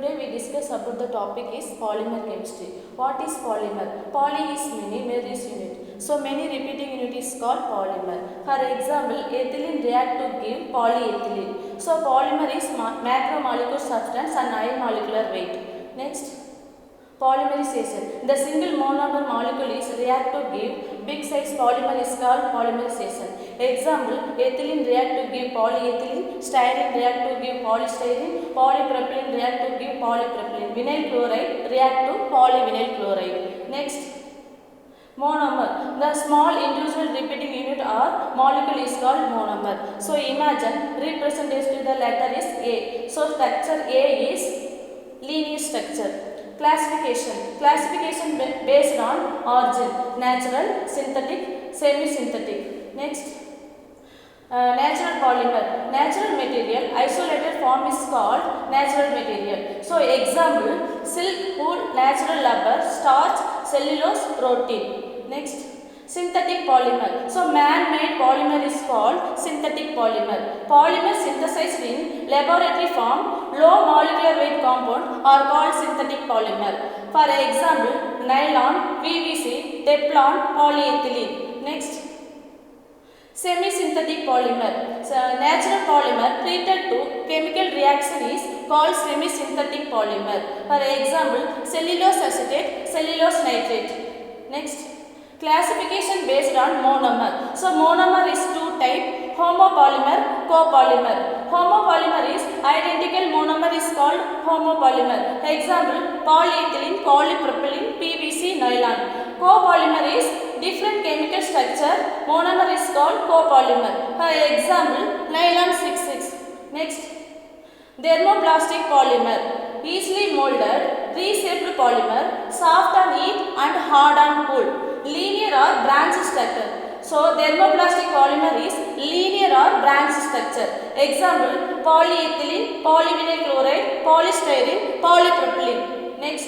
Today we discuss about the topic is polymer chemistry. What is polymer? Poly is many, mer is unit. So many repeating unit is called polymer. For example, ethylene react to give polyethylene. So polymer is macromolecular substance and high molecular weight. Next, polymerization. The single monomer molecule is react to give big size polymer is called polymerization. Example, ethylene react to give polyethylene, styrene react to give polystyrene, polypropylene react to give polypropylene, vinyl chloride react to polyvinyl chloride. Next, monomer. The small individual repeating unit or molecule is called monomer. So imagine representation to the letter is A. So structure A is linear structure. Classification based on origin, natural, synthetic, semi-synthetic. Next, natural polymer. Natural material, isolated form is called natural material. So example, silk, wool, natural rubber, starch, cellulose, protein. Next, synthetic polymer. So man-made polymer is called synthetic polymer. Polymer synthesized in laboratory form, low molecular weight compound are called synthetic polymer. For example, nylon, PVC, Teflon, polyethylene. Next, semi-synthetic polymer. So, natural polymer treated to chemical reaction is called semi-synthetic polymer. For example, cellulose acetate, cellulose nitrate. Next, classification based on monomer. So monomer is two type, homopolymer, copolymer. Homopolymer is identical monomer is called homopolymer. Example, polyethylene, polypropylene, PVC, nylon. Copolymer is different chemical structure, monomer is called copolymer. For example, nylon 6,6. Next, thermoplastic polymer, easily molded, reshaped polymer, soft on heat and hard on cool. Linear or branch structure. So thermoplastic polymer is linear or branch structure. Example, polyethylene, polyvinyl chloride, polystyrene, polypropylene. Next,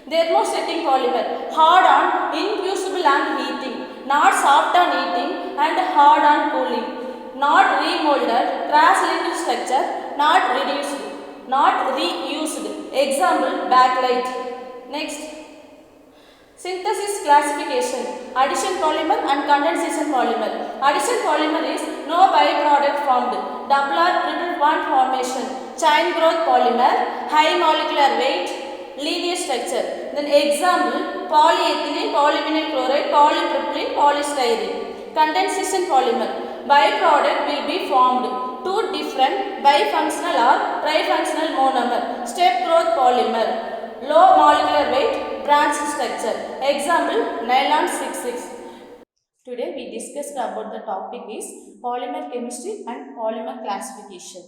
thermostatic polymer, hard on incrucible and heating, not soft on heating and hard on cooling, not remolded, cross-linked structure, not reduced, not reused. Example, backlight. Next, synthesis classification, addition polymer and condensation polymer. Addition polymer is no byproduct formed, double or triple bond formation, chain growth polymer, high molecular weight, linear structure. Then example, polyethylene, polyvinyl chloride, polypropylene, polystyrene. Condensation polymer, byproduct will be formed, two different bifunctional or trifunctional monomer, step growth polymer, low molecular weight, branch structure. Example, nylon 6,6. Today we discussed about the topic is polymer chemistry and polymer classification.